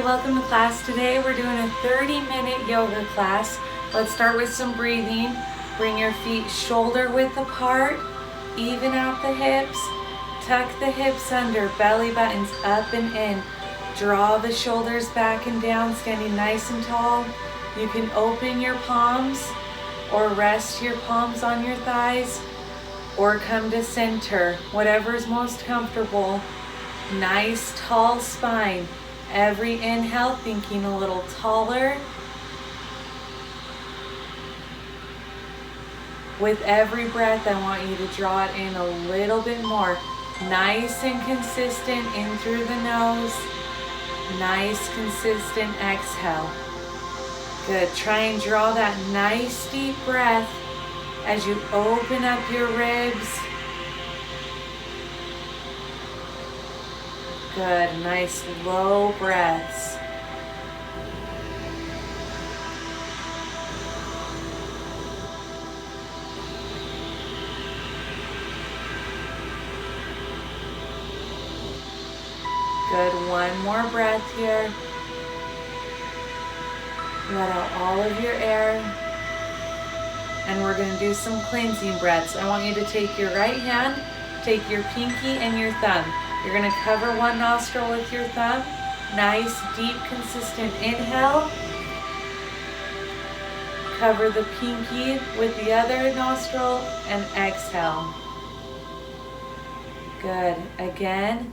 welcome to class. Today we're doing a 30-minute yoga class. Let's start with some breathing. Bring your feet shoulder width apart, even out the hips. Tuck the hips under, belly buttons up and in. Draw the shoulders back and down, standing nice and tall. You can open your palms or rest your palms on your thighs or come to center, whatever's most comfortable. Nice tall spine. Every inhale, thinking a little taller. With every breath, I want you to draw it in a little bit more. Nice and consistent in through the nose. Nice, consistent exhale. Good. Try and draw that nice deep breath as you open up your ribs. Good. Nice low breaths. Good. One more breath here. Let out all of your air. And we're going to do some cleansing breaths. I want you to take your right hand, take your pinky and your thumb. You're going to cover one nostril with your thumb. Nice, deep, consistent inhale. Cover the pinky with the other nostril and exhale. Good. Again.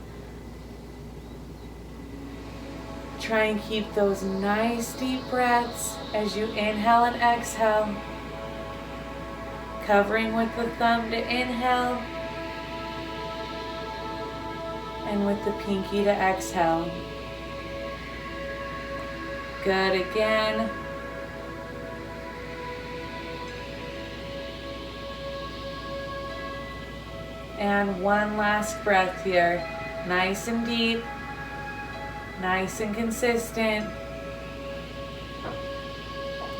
Try and keep those nice deep breaths as you inhale and exhale. Covering with the thumb to inhale and with the pinky to exhale. Good. Again. And one last breath here. Nice and deep. Nice and consistent.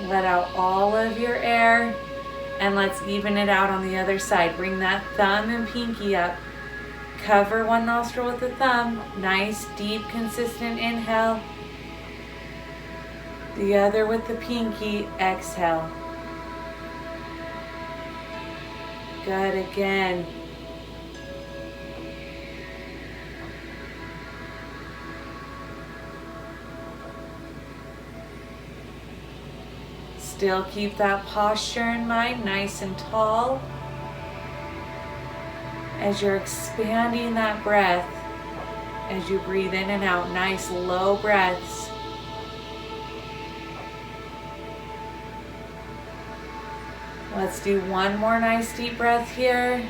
Let out all of your air and let's even it out on the other side. Bring that thumb and pinky up. Cover one nostril with the thumb. Nice, deep, consistent inhale. The other with the pinky, exhale. Good. Again. Still keep that posture in mind, nice and tall. As you're expanding that breath, as you breathe in and out, nice low breaths. Let's do one more nice deep breath here.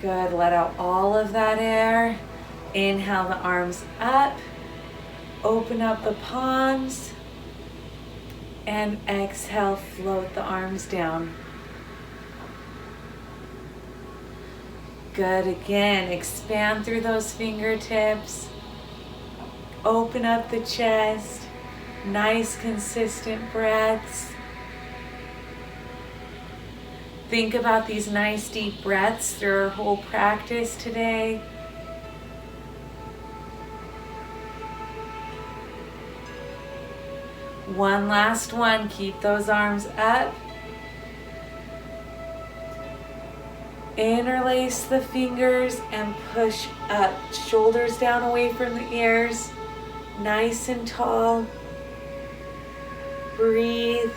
Good, let out all of that air. Inhale the arms up. Open up the palms and exhale, float the arms down. Good. Again, expand through those fingertips. Open up the chest. Nice, consistent breaths. Think about these nice deep breaths through our whole practice today. One last one. Keep those arms up. Interlace the fingers and push up. Shoulders down away from the ears. Nice and tall. Breathe.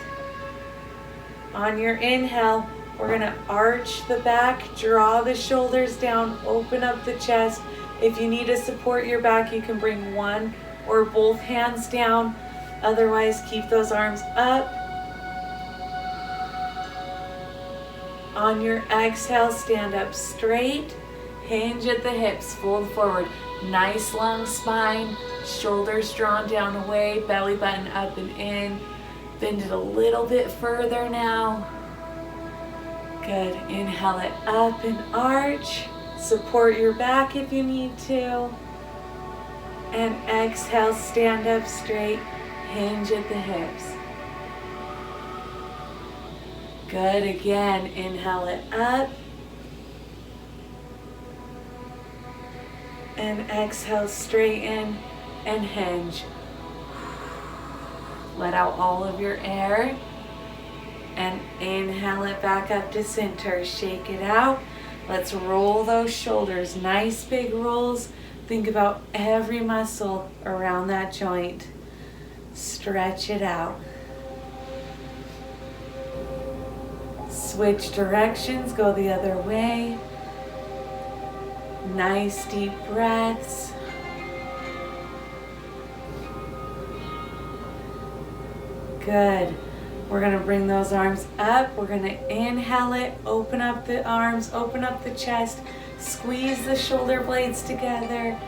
On your inhale, we're going to arch the back, draw the shoulders down, open up the chest. If you need to support your back, you can bring one or both hands down. Otherwise, keep those arms up. On your exhale, stand up straight. Hinge at the hips, fold forward. Nice long spine, shoulders drawn down away, belly button up and in. Bend it a little bit further now. Good. Inhale it up and arch. Support your back if you need to. And exhale, stand up straight. Hinge at the hips. Good. Again, inhale it up. And exhale, straighten and hinge. Let out all of your air. And inhale it back up to center. Shake it out. Let's roll those shoulders. Nice big rolls. Think about every muscle around that joint. Stretch it out. Switch directions. Go the other way. Nice deep breaths. Good. We're going to bring those arms up. We're going to inhale it, open up the arms, open up the chest, squeeze the shoulder blades together.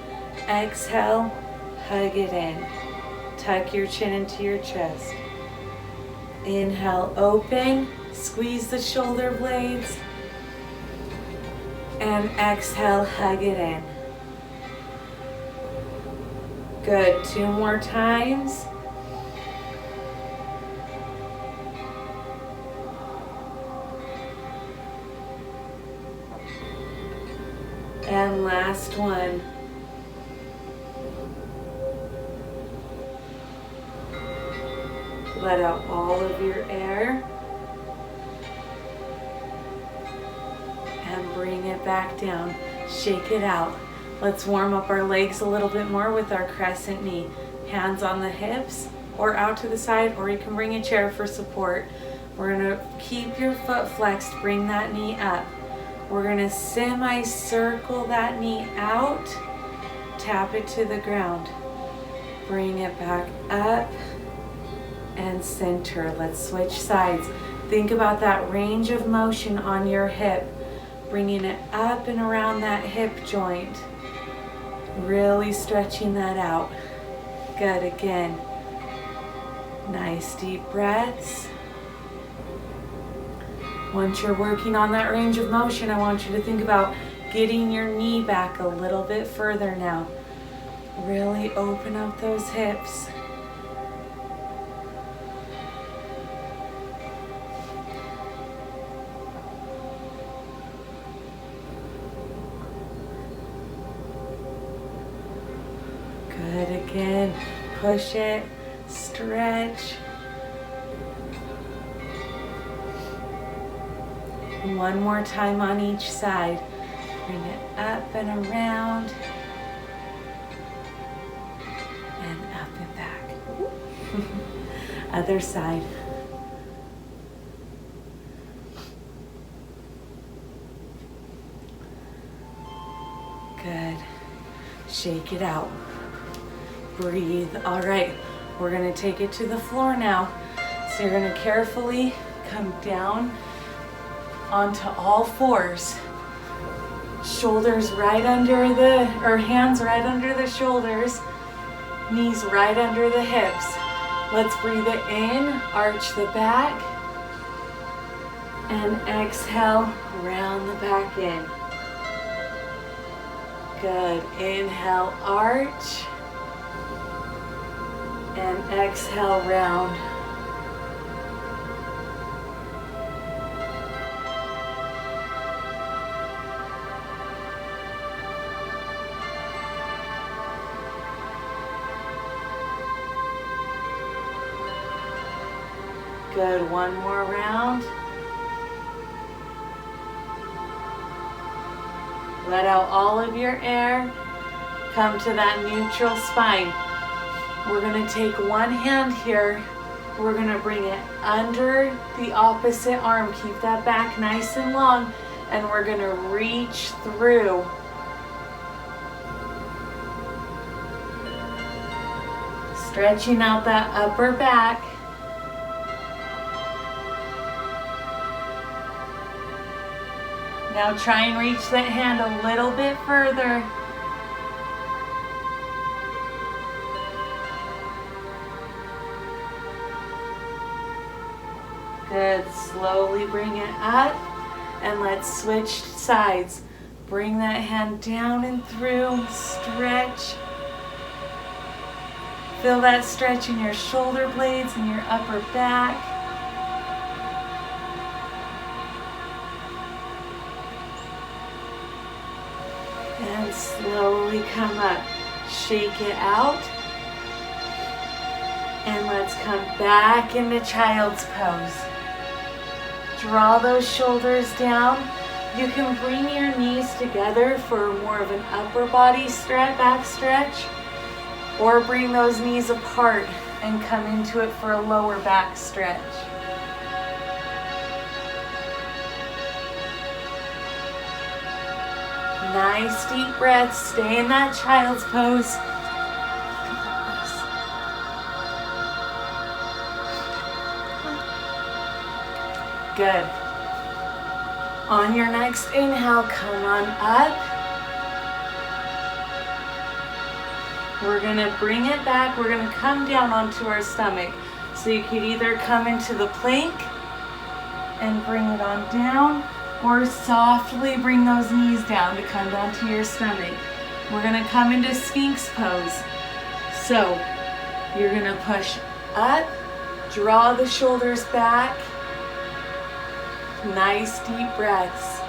Exhale, hug it in. Tuck your chin into your chest. Inhale, open, squeeze the shoulder blades. And exhale, hug it in. Good. 2 more times. And last one. Let out all of your air. And bring it back down. Shake it out. Let's warm up our legs a little bit more with our crescent knee. Hands on the hips or out to the side, or you can bring a chair for support. We're going to keep your foot flexed. Bring that knee up. We're going to semi-circle that knee out, tap it to the ground, bring it back up and center. Let's switch sides. Think about that range of motion on your hip, bringing it up and around that hip joint, really stretching that out. Good, again. Nice deep breaths. Once you're working on that range of motion, I want you to think about getting your knee back a little bit further now. Really open up those hips. Good, again. Push it, stretch. One more time on each side. Bring it up and around. And up and back. Other side. Good. Shake it out. Breathe. All right. We're going to take it to the floor now. So you're going to carefully come down onto all fours. Shoulders right under hands right under the shoulders. Knees right under the hips. Let's breathe it in, arch the back. And exhale, round the back in. Good. Inhale, arch. And exhale, round. Good, one more round. Let out all of your air. Come to that neutral spine. We're going to take one hand here. We're going to bring it under the opposite arm. Keep that back nice and long. And we're going to reach through. Stretching out that upper back. Now try and reach that hand a little bit further. Good. Slowly bring it up and let's switch sides. Bring that hand down and through. Stretch. Feel that stretch in your shoulder blades and your upper back. And slowly Slowly come up. Shake it out. And let's come back into child's pose. Draw those shoulders down. You can bring your knees together for more of an upper body stretch, back stretch, or bring those knees apart and come into it for a lower back stretch. Nice deep breaths. Stay in that child's pose. Good. On your next inhale, come on up. We're gonna bring it back. We're gonna come down onto our stomach. So you could either come into the plank and bring it on down, or softly bring those knees down to come down to your stomach. We're gonna come into Sphinx pose. So you're gonna push up, draw the shoulders back. Nice deep breaths.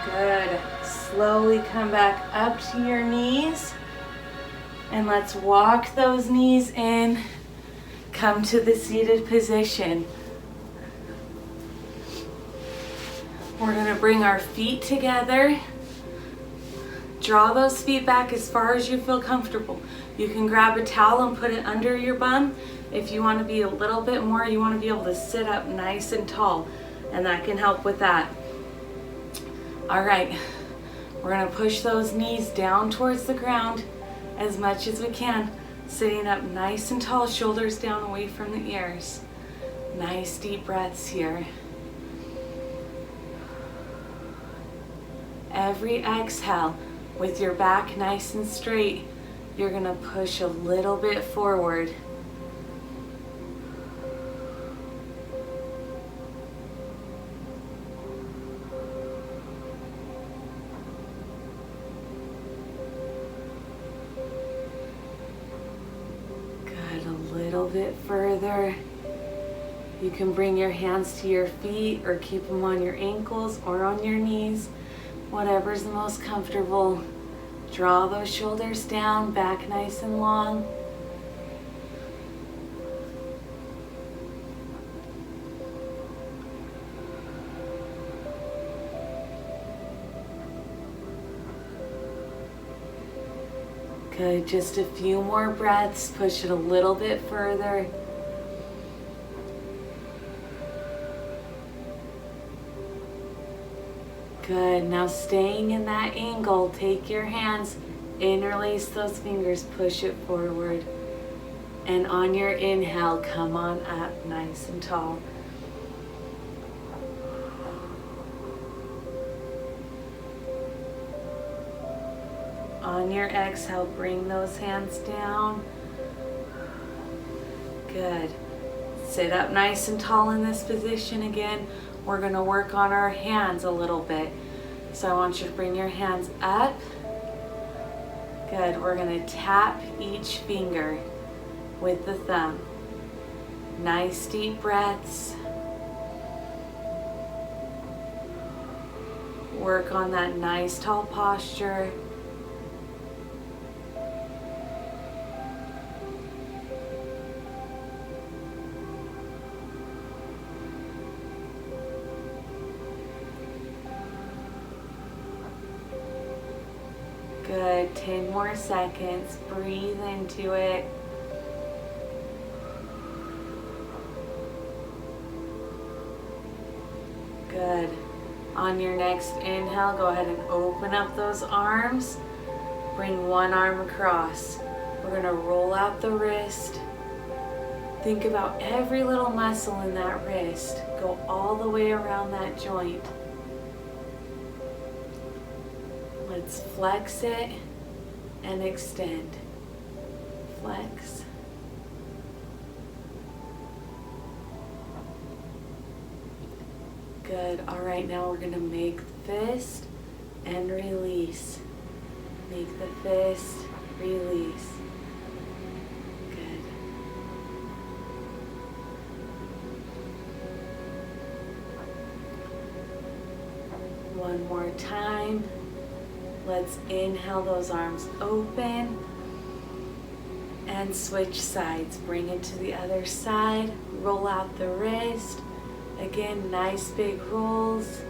Good. Slowly come back up to your knees. And let's walk those knees in. Come to the seated position. We're going to bring our feet together. Draw those feet back as far as you feel comfortable. You can grab a towel and put it under your bum. If you want to be a little bit more, you want to be able to sit up nice and tall, and that can help with that. All right, we're going to push those knees down towards the ground as much as we can, sitting up nice and tall, shoulders down away from the ears. Nice deep breaths here. Every exhale, with your back nice and straight, you're going to push a little bit forward. Good, a little bit further. You can bring your hands to your feet or keep them on your ankles or on your knees. Whatever's the most comfortable. Draw those shoulders down, back nice and long. Good, just a few more breaths. Push it a little bit further. Good, now staying in that angle, take your hands, interlace those fingers, push it forward. And on your inhale, come on up nice and tall. On your exhale, bring those hands down. Good. Sit up nice and tall in this position again. We're going to work on our hands a little bit. So I want you to bring your hands up. Good. We're going to tap each finger with the thumb. Nice deep breaths. Work on that nice tall posture. Good, 10 more seconds. Breathe into it. Good. On your next inhale, go ahead and open up those arms. Bring one arm across. We're going to roll out the wrist. Think about every little muscle in that wrist. Go all the way around that joint. Let's flex it and extend. Flex. Good. All right, now we're going to make the fist and release. Make the fist, release. Good. One more time. Let's inhale those arms open and switch sides. Bring it to the other side. Roll out the wrist. Again, nice big rolls.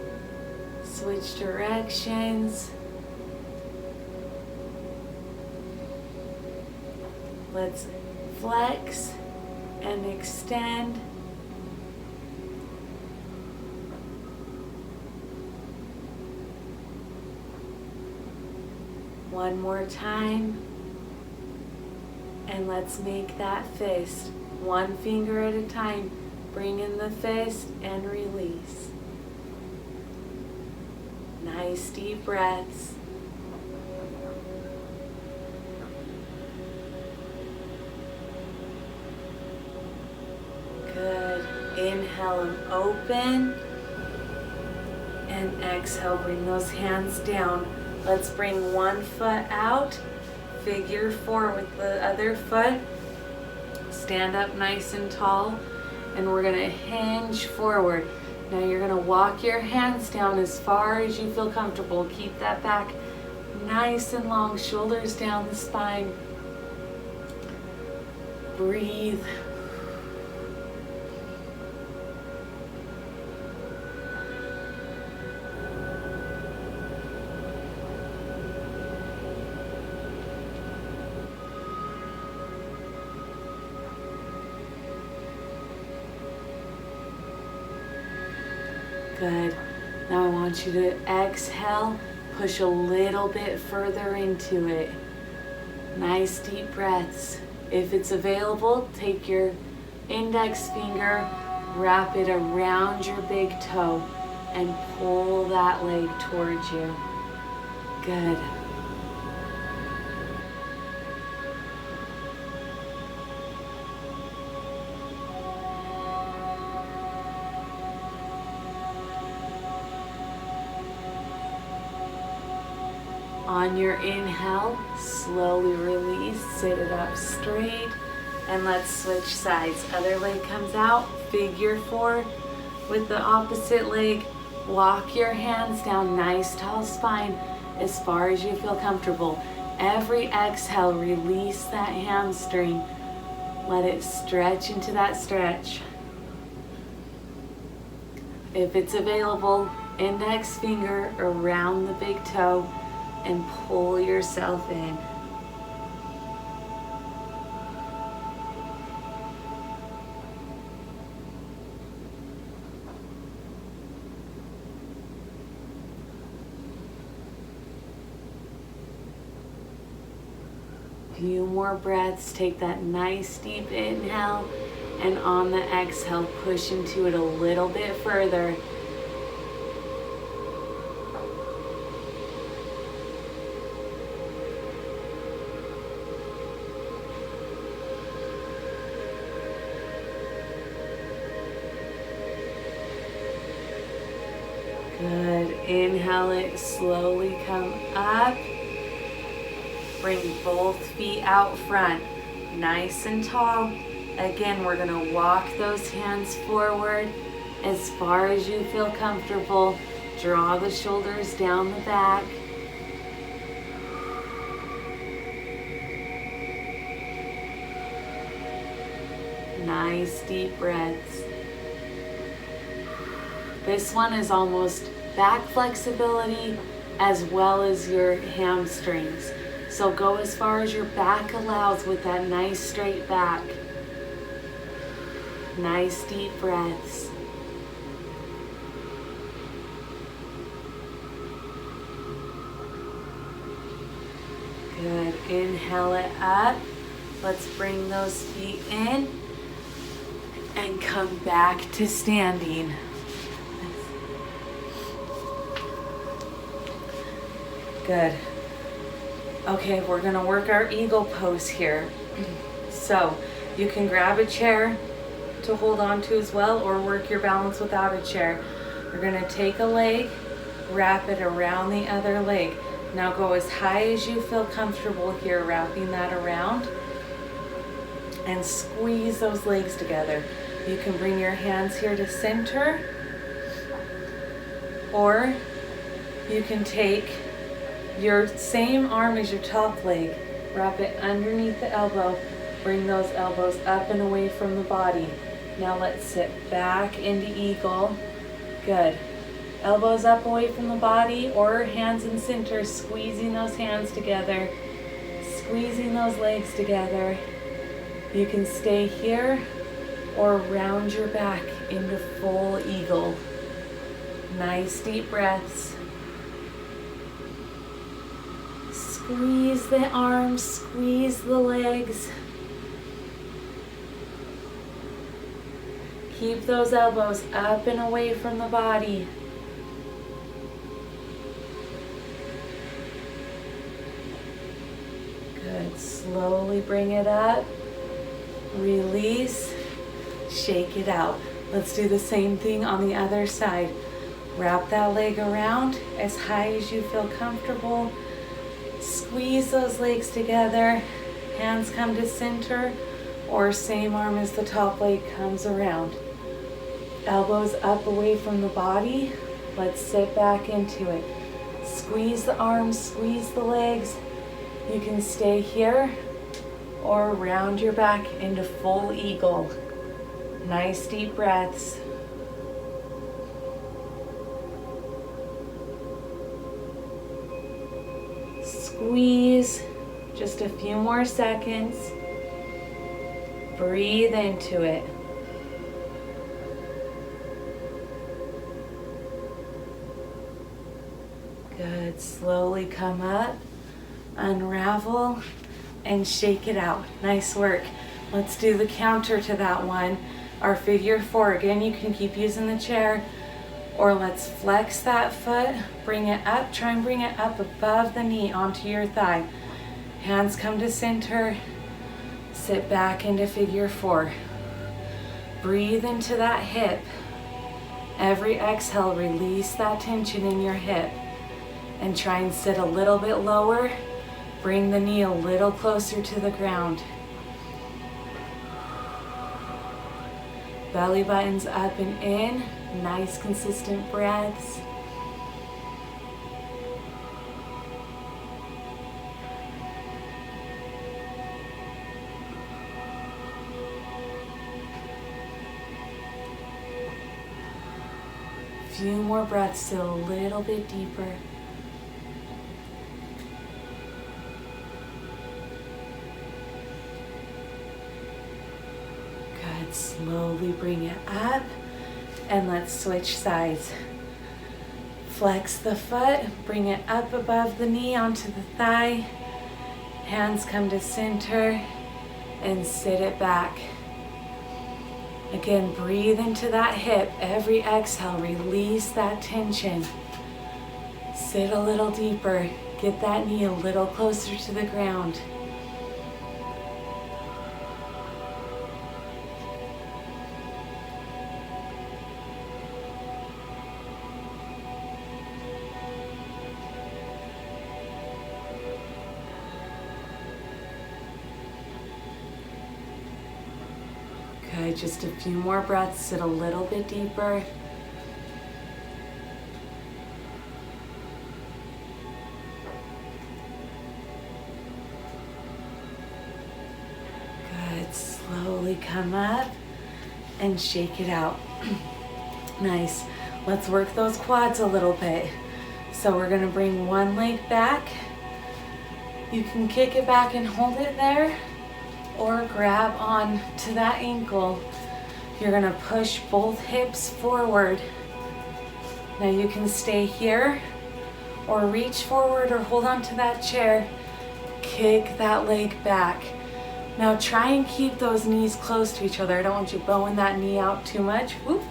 Switch directions. Let's flex and extend. One more time. And let's make that fist. One finger at a time. Bring in the fist and release. Nice deep breaths. Good. Inhale and open. And exhale, bring those hands down. Let's bring one foot out. Figure 4 with the other foot. Stand up nice and tall. And we're going to hinge forward. Now you're going to walk your hands down as far as you feel comfortable. Keep that back nice and long. Shoulders down the spine. Breathe. Good. Now I want you to exhale, push a little bit further into it. Nice deep breaths. If it's available, take your index finger, wrap it around your big toe, and pull that leg towards you. Good. On your inhale, slowly release, sit it up straight, and let's switch sides. Other leg comes out, figure 4 with the opposite leg. Walk your hands down, nice tall spine, as far as you feel comfortable. Every exhale, release that hamstring. Let it stretch into that stretch. If it's available, index finger around the big toe, and pull yourself in. Few more breaths. Take that nice deep inhale, and on the exhale, push into it a little bit further. Good. Inhale it, slowly come up. Bring both feet out front, nice and tall. Again, we're gonna walk those hands forward as far as you feel comfortable. Draw the shoulders down the back. Nice deep breaths. This one is almost back flexibility as well as your hamstrings. So go as far as your back allows with that nice straight back. Nice deep breaths. Good. Inhale it up. Let's bring those feet in and come back to standing. Good. Okay, we're gonna work our eagle pose here. So you can grab a chair to hold on to as well, or work your balance without a chair. You're gonna take a leg, wrap it around the other leg. Now go as high as you feel comfortable here, wrapping that around, and squeeze those legs together. You can bring your hands here to center, or You can take your same arm as your top leg, wrap it underneath the elbow, bring those elbows up and away from the body. Now let's sit back into eagle. Good. Elbows up away from the body or hands in center, squeezing those hands together, squeezing those legs together. You can stay here or round your back into full eagle. Nice deep breaths. Squeeze the arms, squeeze the legs. Keep those elbows up and away from the body. Good. Slowly bring it up. Release. Shake it out. Let's do the same thing on the other side. Wrap that leg around as high as you feel comfortable. Squeeze those legs together. Hands come to center, or same arm as the top leg comes around. Elbows up away from the body. Let's sit back into it. Squeeze the arms, squeeze the legs. You can stay here or round your back into full eagle. Nice deep breaths. Squeeze, just a few more seconds. Breathe into it. Good. Slowly come up, unravel, and shake it out. Nice work. Let's do the counter to that one. Our figure four. Again, you can keep using the chair, or let's flex that foot, bring it up, try and bring it up above the knee onto your thigh. Hands come to center, sit back into figure four. Breathe into that hip. Every exhale, release that tension in your hip. And try and sit a little bit lower. Bring the knee a little closer to the ground. Belly buttons up and in. Nice consistent breaths. Few more breaths, so a little bit deeper. Good. Slowly bring it up. And let's switch sides. Flex the foot, bring it up above the knee onto the thigh. Hands come to center and sit it back. Again, breathe into that hip. Every exhale, release that tension. Sit a little deeper. Get that knee a little closer to the ground. Good, just a few more breaths, sit a little bit deeper. Good, slowly come up and shake it out. Nice, let's work those quads a little bit. So we're gonna bring one leg back. You can kick it back and hold it there, or grab on to that ankle. You're gonna push both hips forward. Now you can stay here or reach forward or hold on to that chair. Kick that leg back. Now try and keep those knees close to each other. I don't want you bowing that knee out too much. Whoop.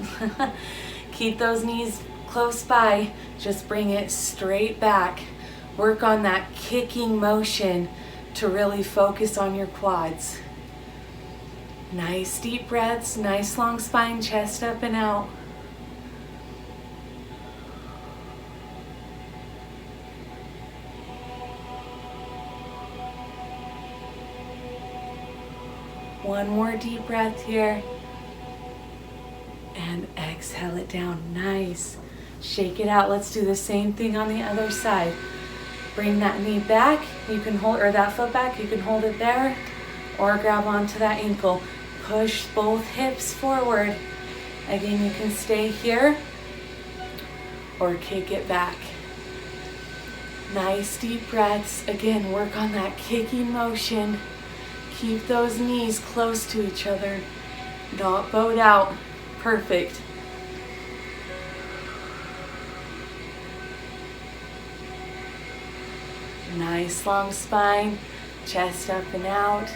Keep those knees close by. Just bring it straight back. Work on that kicking motion to really focus on your quads. Nice deep breaths, nice long spine, chest up and out. One more deep breath here. And exhale it down. Nice. Shake it out. Let's do the same thing on the other side. Bring that knee back. You can hold, or that foot back. You can hold it there or grab onto that ankle. Push both hips forward. Again, you can stay here or kick it back. Nice deep breaths. Again, work on that kicking motion. Keep those knees close to each other, not bowed out. Perfect. Nice long spine, chest up and out.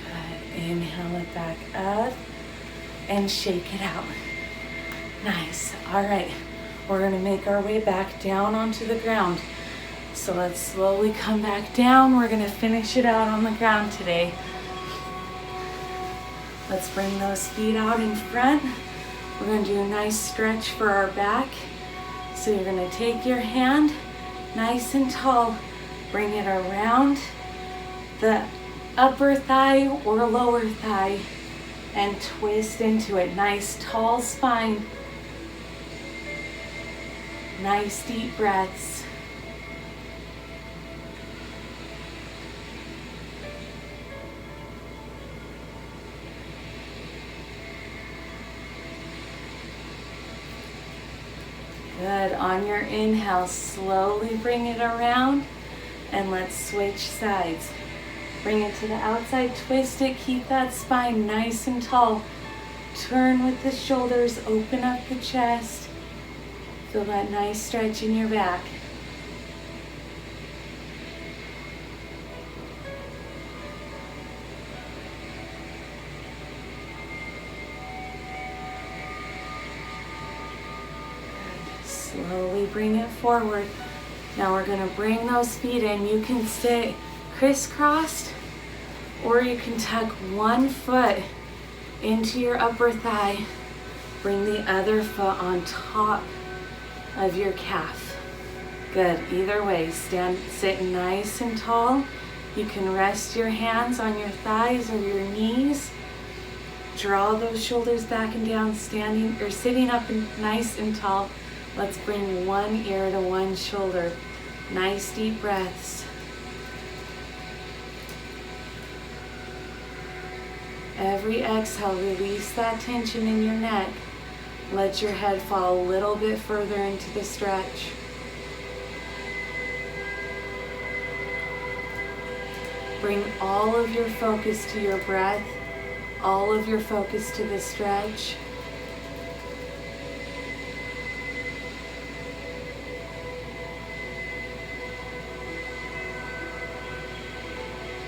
Good. Inhale it back up and shake it out. Nice. All right. We're going to make our way back down onto the ground. So let's slowly come back down. We're going to finish it out on the ground today. Let's bring those feet out in front. We're going to do a nice stretch for our back. So you're going to take your hand nice and tall, bring it around the upper thigh or lower thigh and twist into it. Nice tall spine. Nice deep breaths. Good. On your inhale, slowly bring it around and let's switch sides. Bring it to the outside, twist it, keep that spine nice and tall. Turn with the shoulders, open up the chest. Feel that nice stretch in your back. Slowly bring it forward. Now we're going to bring those feet in. You can stay crisscrossed or you can tuck one foot into your upper thigh. Bring the other foot on top of your calf. Good. Either way, sit nice and tall. You can rest your hands on your thighs or your knees. Draw those shoulders back and down, standing or sitting up and nice and tall. Let's bring one ear to one shoulder. Nice deep breaths. Every exhale, release that tension in your neck. Let your head fall a little bit further into the stretch. Bring all of your focus to your breath, all of your focus to the stretch.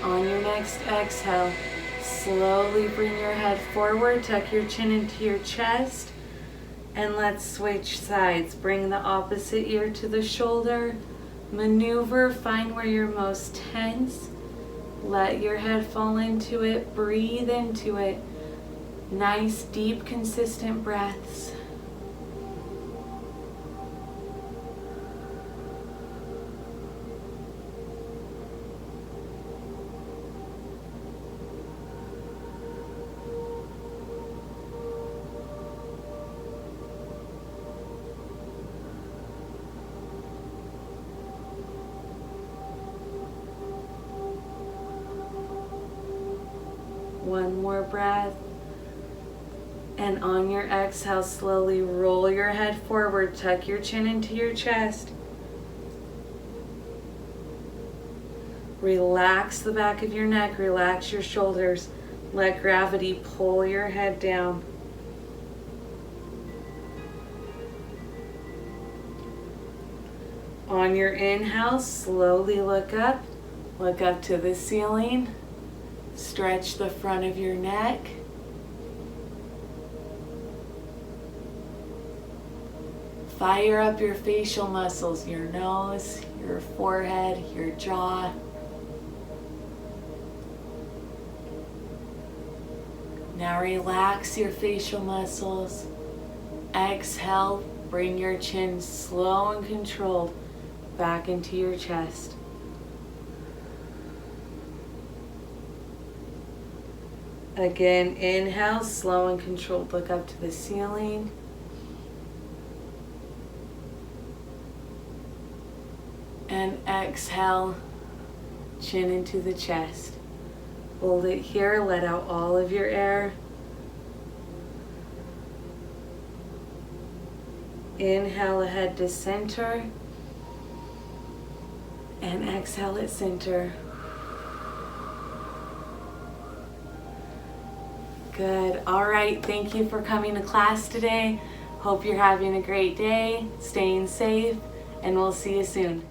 On your next exhale, slowly bring your head forward, tuck your chin into your chest, and let's switch sides. Bring the opposite ear to the shoulder. Maneuver, find where you're most tense. Let your head fall into it, breathe into it. Nice, deep, consistent breaths. One more breath. And on your exhale, slowly roll your head forward, tuck your chin into your chest. Relax the back of your neck, relax your shoulders. Let gravity pull your head down. On your inhale, slowly look up to the ceiling. Stretch the front of your neck. Fire up your facial muscles, your nose, your forehead, your jaw. Now relax your facial muscles. Exhale, bring your chin slow and controlled back into your chest. Again, inhale, slow and controlled, look up to the ceiling. And exhale, chin into the chest. Hold it here, let out all of your air. Inhale ahead to center. And exhale at center. Good. All right. Thank you for coming to class today. Hope you're having a great day, staying safe, and we'll see you soon.